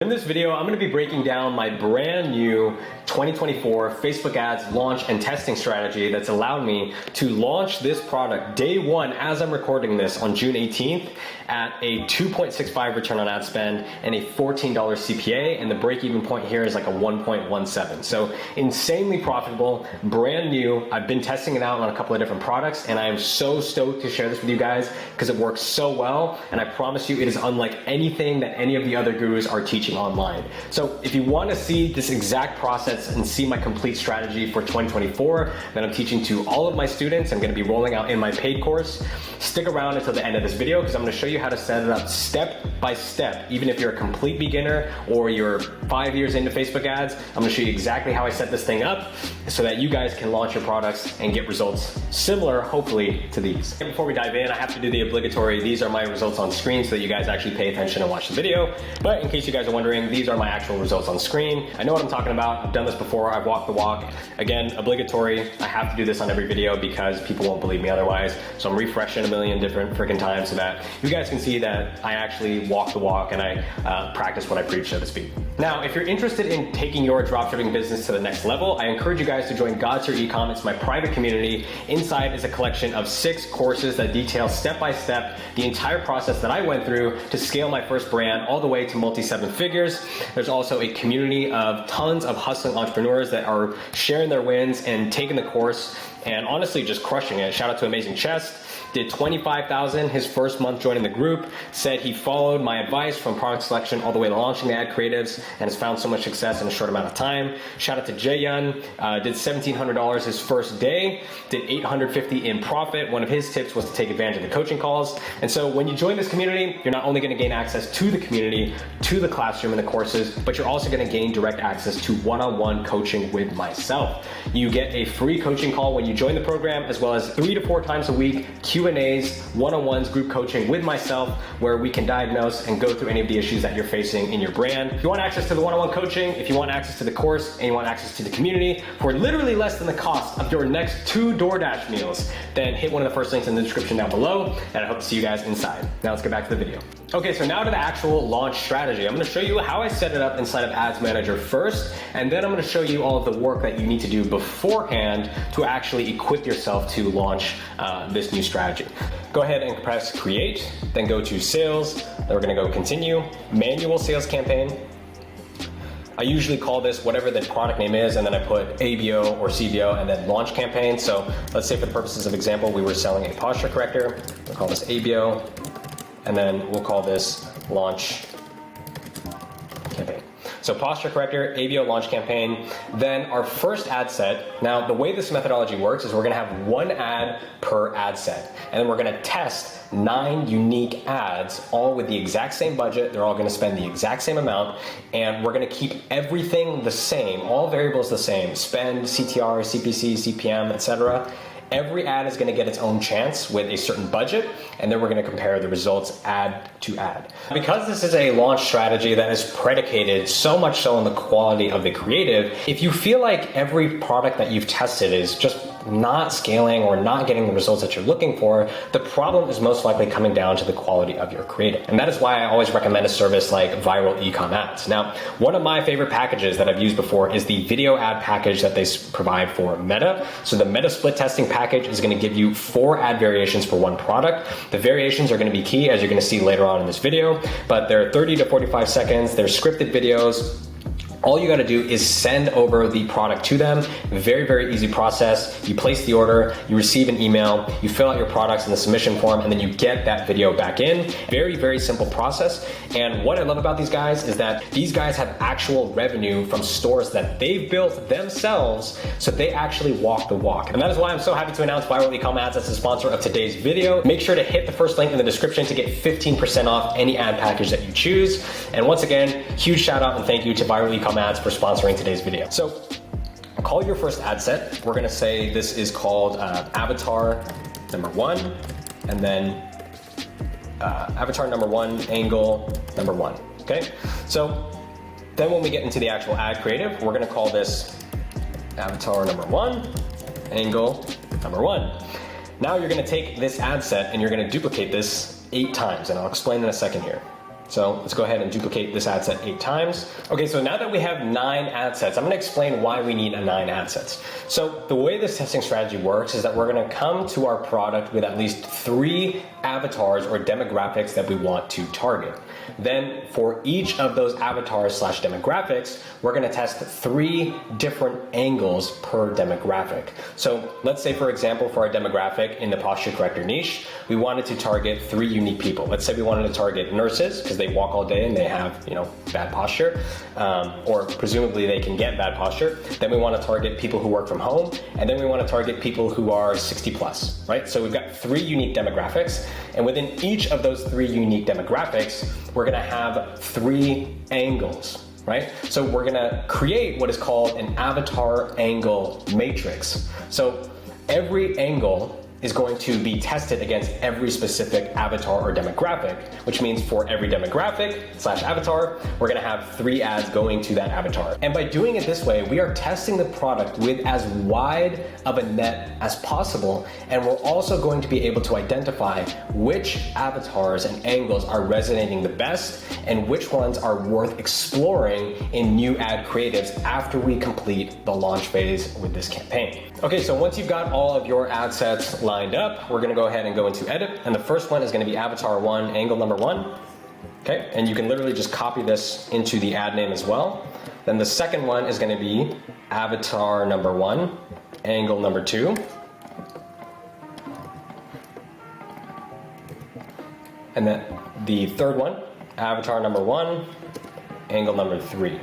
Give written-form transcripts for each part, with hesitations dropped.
In this video, I'm going to be breaking down my brand new 2024 Facebook ads launch and testing strategy that's allowed me to launch this product day one as I'm recording this on June 18th at a 2.65 return on ad spend and a $14 CPA, and the break-even point here is like a 1.17. So insanely profitable, brand new. I've been testing it out on a couple of different products, and I am so stoked to share this with you guys because it works so well, and I promise you it is unlike anything that any of the other gurus are teaching online. So if you want to see this exact process and see my complete strategy for 2024 that I'm teaching to all of my students, I'm going to be rolling out in my paid course. Stick around until the end of this video because I'm going to show you how to set it up step by step. Even if you're a complete beginner or you're 5 years into Facebook ads, I'm going to show you exactly how I set this thing up so that you guys can launch your products and get results similar, hopefully, to these. And before we dive in, I have to do the obligatory, these are my results on screen so that you guys actually pay attention and watch the video. But in case you guys are wondering, these are my actual results on screen. I know what I'm talking about. I've done this before. I've walked the walk. Again, obligatory. I have to do this on every video because people won't believe me otherwise. So I'm refreshing a million different freaking times so that you guys can see that I actually walk the walk and I practice what I preach, so to speak. Now, if you're interested in taking your dropshipping business to the next level, I encourage you guys to join God's Your Ecom. It's my private community. Inside is a collection of 6 courses that detail step by step the entire process that I went through to scale my first brand all the way to multi-7 figures. There's also a community of tons of hustling entrepreneurs that are sharing their wins and taking the course and honestly just crushing it. Shout out to Amazing Chest. Did 25,000 his first month joining the group, said he followed my advice from product selection all the way to launching the ad creatives and has found so much success in a short amount of time. Shout out to Jaeyun, did $1,700 his first day, did $850 in profit. One of his tips was to take advantage of the coaching calls. And so when you join this community, you're not only gonna gain access to the community, to the classroom and the courses, but you're also gonna gain direct access to one-on-one coaching with myself. You get a free coaching call when you join the program, as well as 3 to 4 times a week, Q&As, one-on-ones, group coaching with myself, where we can diagnose and go through any of the issues that you're facing in your brand. If you want access to the one-on-one coaching, if you want access to the course, and you want access to the community for literally less than the cost of your next 2 DoorDash meals, then hit one of the first links in the description down below, and I hope to see you guys inside. Now let's get back to the video. Okay, so now to the actual launch strategy. I'm gonna show you how I set it up inside of Ads Manager first, and then I'm gonna show you all of the work that you need to do beforehand to actually equip yourself to launch this new strategy. Go ahead and press create, then go to sales, then we're gonna go continue, manual sales campaign. I usually call this whatever the product name is, and then I put ABO or CBO and then launch campaign. So let's say for the purposes of example, we were selling a posture corrector. We'll call this ABO, and then we'll call this launch campaign. So posture corrector, ABO launch campaign, then our first ad set. Now the way this methodology works is we're gonna have 1 ad per ad set, and then we're gonna test 9 unique ads, all with the exact same budget. They're all gonna spend the exact same amount, and we're gonna keep everything the same, all variables the same, spend, CTR, CPC, CPM, etc. Every ad is gonna get its own chance with a certain budget, and then we're gonna compare the results ad to ad. Because this is a launch strategy that is predicated so much so on the quality of the creative, if you feel like every product that you've tested is just not scaling or not getting the results that you're looking for, the problem is most likely coming down to the quality of your creative. And that is why I always recommend a service like Viral Ecom Ads. Now, one of my favorite packages that I've used before is the video ad package that they provide for Meta. So the Meta split testing package is going to give you 4 ad variations for 1 product. The variations are going to be key, as you're going to see later on in this video, but they're 30 to 45 seconds. They're scripted videos. All you gotta do is send over the product to them. Very, very easy process. You place the order, you receive an email, you fill out your products in the submission form, and then you get that video back in. Very, very simple process. And what I love about these guys is that these guys have actual revenue from stores that they've built themselves, so they actually walk the walk. And that is why I'm so happy to announce Viral Ecom Ads as the sponsor of today's video. Make sure to hit the first link in the description to get 15% off any ad package that you choose. And once again, huge shout out and thank you to Viral Ecom Ads for sponsoring today's video. So call your first ad set. We're gonna say this is called avatar number 1, and then avatar number 1, angle number 1, okay? So then when we get into the actual ad creative, we're gonna call this avatar number 1, angle number 1. Now you're gonna take this ad set and you're gonna duplicate this 8 times, and I'll explain in a second here. So let's go ahead and duplicate this ad set 8 times. Okay, so now that we have 9 ad sets, I'm gonna explain why we need 9 ad sets. So the way this testing strategy works is that we're gonna come to our product with at least 3 avatars or demographics that we want to target. Then for each of those avatars / demographics, we're gonna test 3 different angles per demographic. So let's say, for example, for our demographic in the posture corrector niche, we wanted to target 3 unique people. Let's say we wanted to target nurses because they walk all day and they have, bad posture, or presumably they can get bad posture. Then we want to target people who work from home, and then we want to target people who are 60 plus, right? So we've got 3 unique demographics, and within each of those 3 unique demographics, we're going to have 3 angles. Right? So we're gonna create what is called an avatar angle matrix. So every angle is going to be tested against every specific avatar or demographic, which means for every demographic / avatar, we're gonna have 3 ads going to that avatar. And by doing it this way, we are testing the product with as wide of a net as possible, and we're also going to be able to identify which avatars and angles are resonating the best and which ones are worth exploring in new ad creatives after we complete the launch phase with this campaign. Okay, so once you've got all of your ad sets lined up, we're gonna go ahead and go into edit, and the first one is gonna be avatar 1, angle number 1. Okay, and you can literally just copy this into the ad name as well. Then the second one is gonna be avatar number 1, angle number 2. And then the third one, avatar number 1, angle number 3.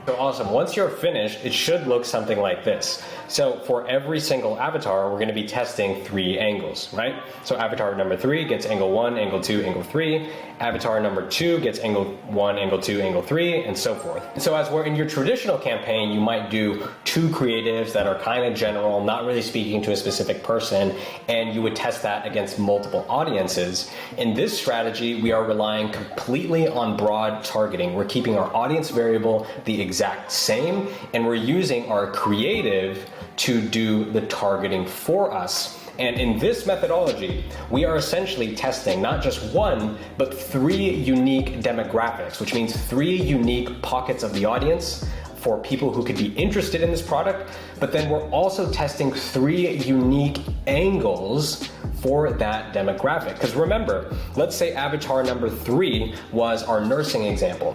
So awesome, once you're finished, it should look something like this. So for every single avatar, we're gonna be testing 3 angles, right? So avatar number 3 gets angle 1, angle 2, angle 3. Avatar number 2 gets angle 1, angle 2, angle 3, and so forth. So as we're in your traditional campaign, you might do 2 creatives that are kind of general, not really speaking to a specific person, and you would test that against multiple audiences. In this strategy, we are relying completely on broad targeting. We're keeping our audience variable the exact same, and we're using our creative to do the targeting for us. And in this methodology, we are essentially testing not just 1, but 3 unique demographics, which means 3 unique pockets of the audience for people who could be interested in this product. But then we're also testing 3 unique angles for that demographic. Because remember, let's say avatar number 3 was our nursing example,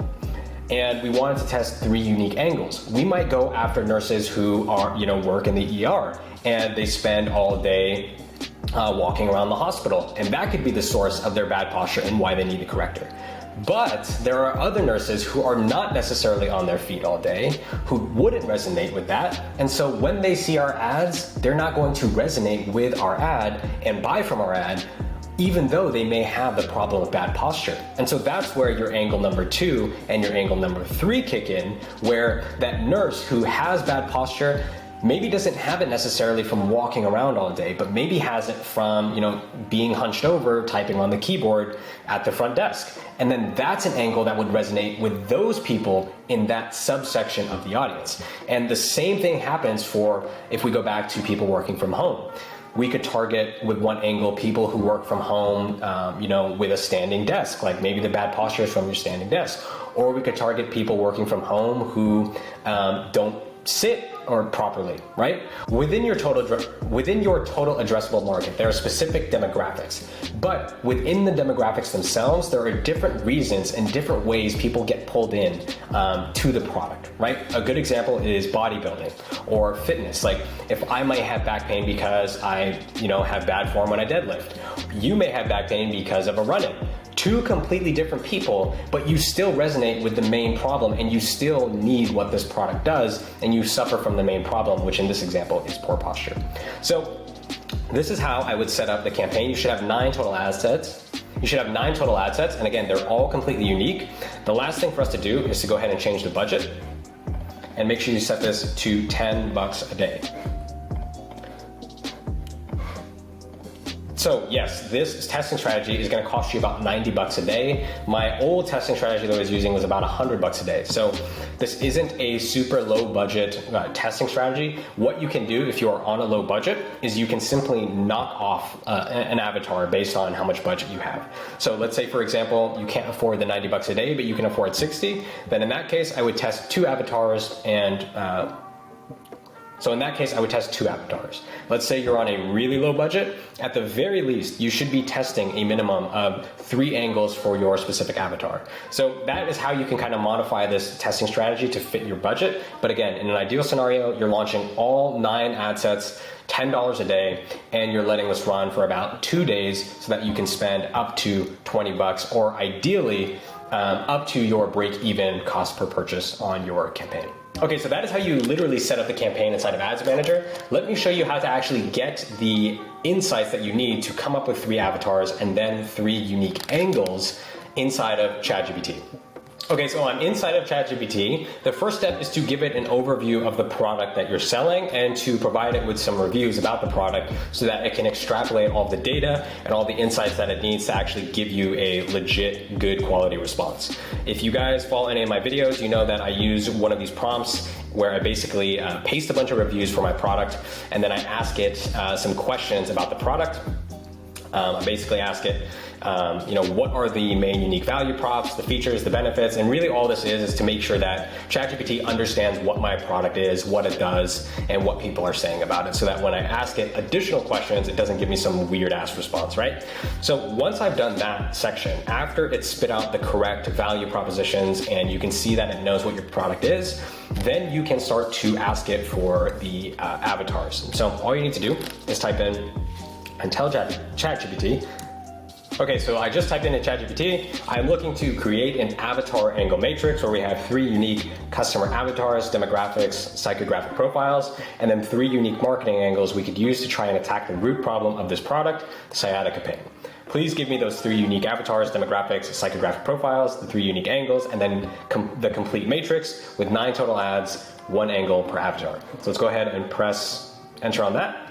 and we wanted to test 3 unique angles. We might go after nurses who are, work in the ER, and they spend all day walking around the hospital, and that could be the source of their bad posture and why they need a corrector. But there are other nurses who are not necessarily on their feet all day, who wouldn't resonate with that, and so when they see our ads, they're not going to resonate with our ad and buy from our ad, even though they may have the problem of bad posture. And so that's where your angle number 2 and your angle number 3 kick in, where that nurse who has bad posture maybe doesn't have it necessarily from walking around all day, but maybe has it from, being hunched over, typing on the keyboard at the front desk. And then that's an angle that would resonate with those people in that subsection of the audience. And the same thing happens for, if we go back to people working from home. We could target with one angle people who work from home, with a standing desk, like maybe the bad posture is from your standing desk. Or we could target people working from home who don't sit or properly, right? Within your total addressable market, there are specific demographics, but within the demographics themselves, there are different reasons and different ways people get pulled in to the product, right? A good example is bodybuilding or fitness. Like if I might have back pain because I, have bad form when I deadlift, you may have back pain because of a run-in. 2 completely different people, but you still resonate with the main problem and you still need what this product does, and you suffer from the main problem, which in this example is poor posture. So this is how I would set up the campaign. You should have 9 total ad sets. And again, they're all completely unique. The last thing for us to do is to go ahead and change the budget, and make sure you set this to $10 a day. So yes, this testing strategy is gonna cost you about $90 a day. My old testing strategy that I was using was about $100 a day. So this isn't a super low budget testing strategy. What you can do if you are on a low budget is you can simply knock off an avatar based on how much budget you have. So let's say, for example, you can't afford the $90 a day, but you can afford 60. Then in that case, I would test 2 avatars and so in that case, I would test 2 avatars. Let's say you're on a really low budget. At the very least, you should be testing a minimum of 3 angles for your specific avatar. So that is how you can kind of modify this testing strategy to fit your budget. But again, in an ideal scenario, you're launching all 9 ad sets, $10 a day, and you're letting this run for about 2 days so that you can spend up to $20 or ideally up to your break-even cost per purchase on your campaign. Okay, so that is how you literally set up the campaign inside of Ads Manager. Let me show you how to actually get the insights that you need to come up with 3 avatars and then 3 unique angles inside of ChatGPT. Okay, so I'm inside of ChatGPT. The first step is to give it an overview of the product that you're selling and to provide it with some reviews about the product so that it can extrapolate all the data and all the insights that it needs to actually give you a legit good quality response. If you guys follow any of my videos, you know that I use one of these prompts where I basically paste a bunch of reviews for my product and then I ask it some questions about the product. I basically ask it, what are the main unique value props, the features, the benefits, and really all this is to make sure that ChatGPT understands what my product is, what it does, and what people are saying about it, so that when I ask it additional questions, it doesn't give me some weird ass response, right? So once I've done that section, after it spit out the correct value propositions and you can see that it knows what your product is, then you can start to ask it for the avatars. So all you need to do is type in and tell ChatGPT, okay, so I just typed in ChatGPT, I'm looking to create an avatar angle matrix where we have 3 unique customer avatars, demographics, psychographic profiles, and then 3 unique marketing angles we could use to try and attack the root problem of this product, sciatica pain. Please give me those 3 unique avatars, demographics, psychographic profiles, the 3 unique angles, and then the complete matrix with 9 total ads, 1 angle per avatar. So let's go ahead and press enter on that.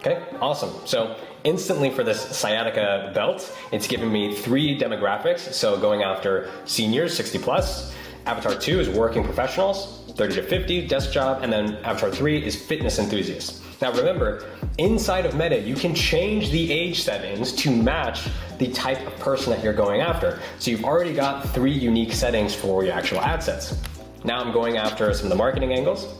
Okay, awesome. So instantly for this sciatica belt, it's giving me 3 demographics. So going after seniors, 60 plus. Avatar 2 is working professionals, 30 to 50, desk job. And then Avatar 3 is fitness enthusiasts. Now remember, inside of Meta, you can change the age settings to match the type of person that you're going after. So you've already got 3 unique settings for your actual ad sets. Now I'm going after some of the marketing angles.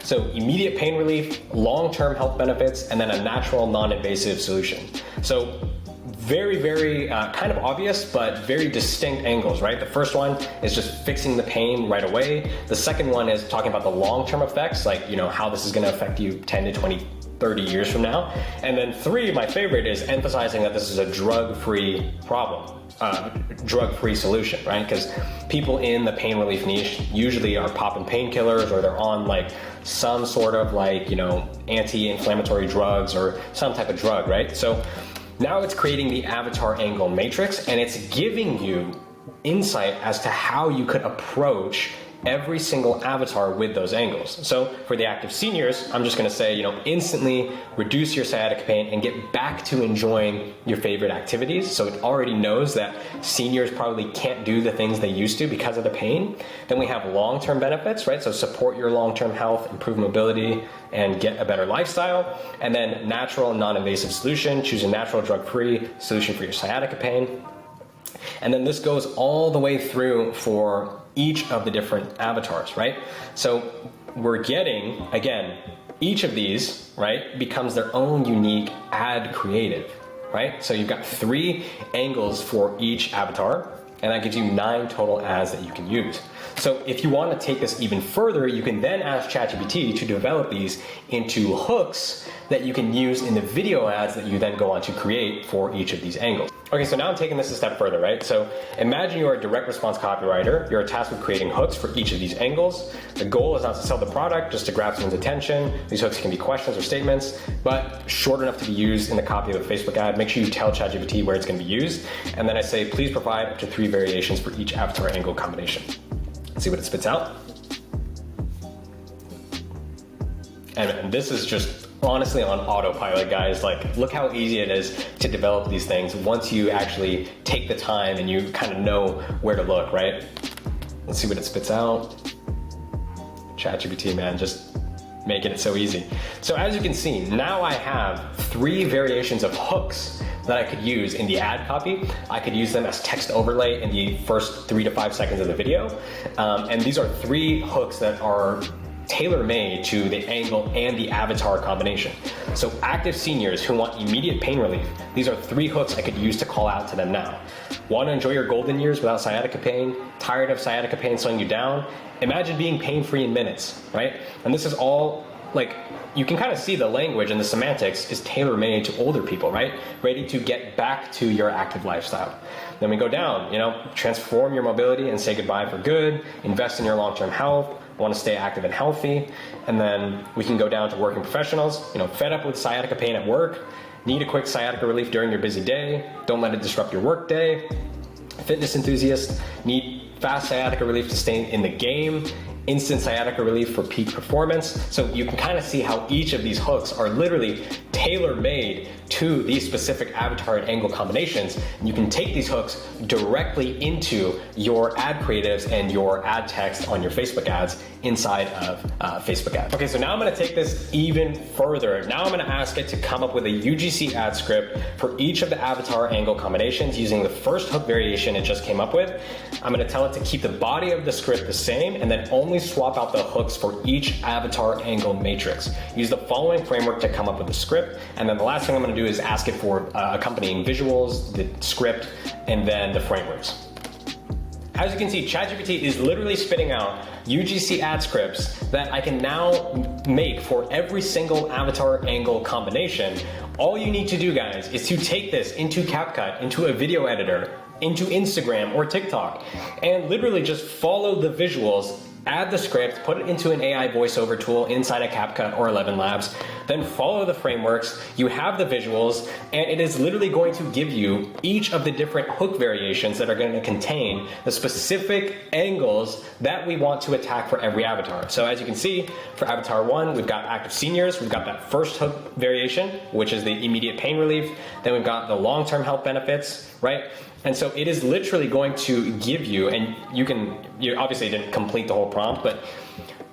So immediate pain relief, long-term health benefits, and then a natural non-invasive solution. So very, very kind of obvious, but very distinct angles, right? The first one is just fixing the pain right away. The second one is talking about the long-term effects, like, how this is gonna affect you 10 to 20, 30 years from now. And then 3, my favorite, is emphasizing that this is a drug-free problem. Drug-free solution, right? Because people in the pain relief niche usually are popping painkillers or they're on like some sort of like, anti-inflammatory drugs or some type of drug, right? So now it's creating the avatar angle matrix and it's giving you insight as to how you could approach every single avatar with those angles. So for the active seniors, I'm just gonna say, instantly reduce your sciatica pain and get back to enjoying your favorite activities. So it already knows that seniors probably can't do the things they used to because of the pain. Then we have long-term benefits, right? So support your long-term health, improve mobility, and get a better lifestyle. And then natural non-invasive solution, choose a natural drug-free solution for your sciatica pain. And then this goes all the way through for each of the different avatars, right? So we're getting, again, each of these, right, becomes their own unique ad creative, right? So you've got 3 angles for each avatar, and that gives you 9 total ads that you can use. So if you want to take this even further, you can then ask ChatGPT to develop these into hooks that you can use in the video ads that you then go on to create for each of these angles. Okay, so now I'm taking this a step further, right? So imagine you're a direct response copywriter. You're tasked with creating hooks for each of these angles. The goal is not to sell the product, just to grab someone's attention. These hooks can be questions or statements, but short enough to be used in the copy of a Facebook ad. Make sure you tell ChatGPT where it's going to be used. And then I say, please provide up to 3 variations for each avatar angle combination. Let's see what it spits out. And this is just honestly on autopilot, guys. Like, look how easy it is to develop these things once you actually take the time and you kind of know where to look, right? Let's see what it spits out. ChatGPT, man, just making it so easy. So as you can see, now I have 3 variations of hooks that I could use in the ad copy. I could use them as text overlay in the first 3 to 5 seconds of the video. And these are 3 hooks that are tailor-made to the angle and the avatar combination. So active seniors who want immediate pain relief, these are 3 hooks I could use to call out to them now. Want to enjoy your golden years without sciatica pain? Tired of sciatica pain slowing you down? Imagine being pain-free in minutes, right? And this is all, like, you can kind of see the language and the semantics is tailor-made to older people, right? Ready to get back to your active lifestyle. Then we go down, transform your mobility and say goodbye for good, invest in your long-term health, want to stay active and healthy. And then we can go down to working professionals, fed up with sciatica pain at work, need a quick sciatica relief during your busy day, don't let it disrupt your work day. Fitness enthusiasts need fast sciatica relief to stay in the game, instant sciatica relief for peak performance. So you can kind of see how each of these hooks are literally tailor-made to these specific avatar and angle combinations. And you can take these hooks directly into your ad creatives and your ad text on your Facebook ads inside of Facebook ads. Okay, so now I'm gonna take this even further. Now I'm gonna ask it to come up with a UGC ad script for each of the avatar angle combinations using the first hook variation it just came up with. I'm gonna tell it to keep the body of the script the same and then only swap out the hooks for each avatar angle matrix. Use the following framework to come up with the script. And then the last thing I'm gonna do is ask it for accompanying visuals, the script, and then the frameworks. As you can see, ChatGPT is literally spitting out UGC ad scripts that I can now make for every single avatar angle combination. All you need to do, guys, is to take this into CapCut, into a video editor, into Instagram or TikTok, and literally just follow the visuals, add the script, put it into an AI voiceover tool inside a CapCut or 11 Labs, then follow the frameworks, you have the visuals, and it is literally going to give you each of the different hook variations that are going to contain the specific angles that we want to attack for every avatar. So as you can see, for avatar 1, we've got active seniors, we've got that first hook variation, which is the immediate pain relief, then we've got the long-term health benefits, right? And so it is literally going to give you, and you obviously didn't complete the whole prompt, but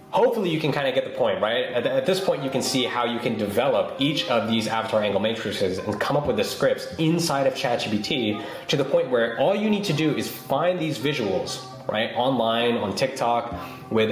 hopefully you can kind of get the point, right? At this point, you can see how you can develop each of these avatar angle matrices and come up with the scripts inside of ChatGPT to the point where all you need to do is find these visuals, right? Online, on TikTok, with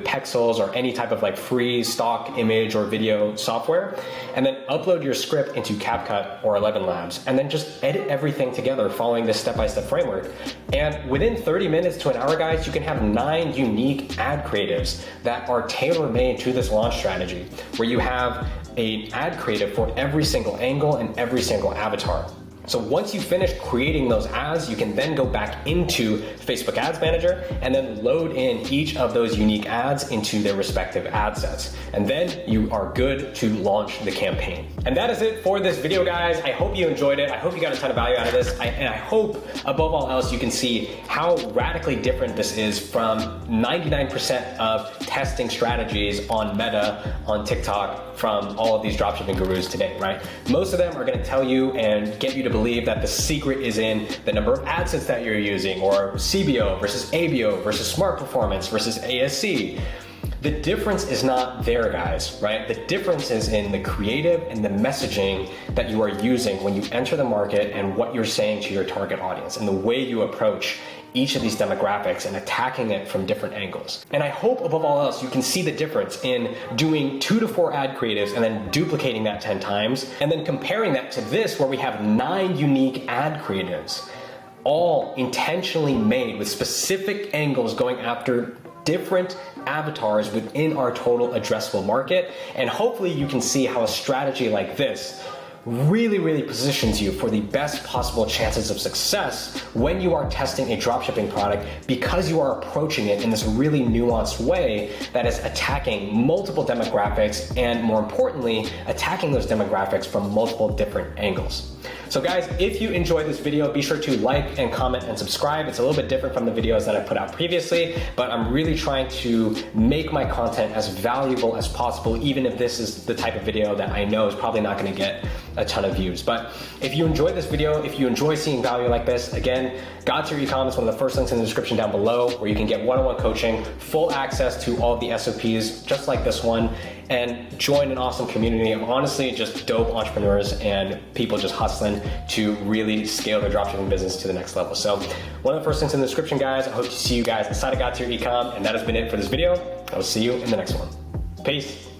Pexels or any type of like free stock image or video software, and then upload your script into CapCut or 11 Labs, and then just edit everything together following this step-by-step framework. And within 30 minutes to an hour, guys, you can have 9 unique ad creatives that are tailor-made to this launch strategy, where you have an ad creative for every single angle and every single avatar. So once you finish creating those ads, you can then go back into Facebook Ads Manager and then load in each of those unique ads into their respective ad sets. And then you are good to launch the campaign. And that is it for this video, guys. I hope you enjoyed it. I hope you got a ton of value out of this. And I hope, above all else, you can see how radically different this is from 99% of testing strategies on Meta, on TikTok, from all of these dropshipping gurus today, right? Most of them are gonna tell you and get you to believe that the secret is in the number of ad sets that you're using, or CBO versus ABO versus smart performance versus ASC. The difference is not there, guys, right? The difference is in the creative and the messaging that you are using when you enter the market and what you're saying to your target audience and the way you approach each of these demographics and attacking it from different angles. And I hope, above all else, you can see the difference in doing 2 to 4 ad creatives and then duplicating that 10 times, and then comparing that to this where we have 9 unique ad creatives, all intentionally made with specific angles going after different avatars within our total addressable market. And hopefully you can see how a strategy like this really positions you for the best possible chances of success when you are testing a dropshipping product, because you are approaching it in this really nuanced way that is attacking multiple demographics and, more importantly, attacking those demographics from multiple different angles. So guys, if you enjoyed this video, be sure to like and comment and subscribe. It's a little bit different from the videos that I put out previously, but I'm really trying to make my content as valuable as possible, even if this is the type of video that I know is probably not gonna get a ton of views. But if you enjoyed this video, if you enjoy seeing value like this, again, God's Your Ecom is one of the first links in the description down below, where you can get one-on-one coaching, full access to all of the SOPs, just like this one, and join an awesome community of honestly just dope entrepreneurs and people just hustling to really scale their dropshipping business to the next level. So one of the first links in the description, guys. I hope to see you guys inside of God's Your Ecom, and that has been it for this video. I will see you in the next one. Peace.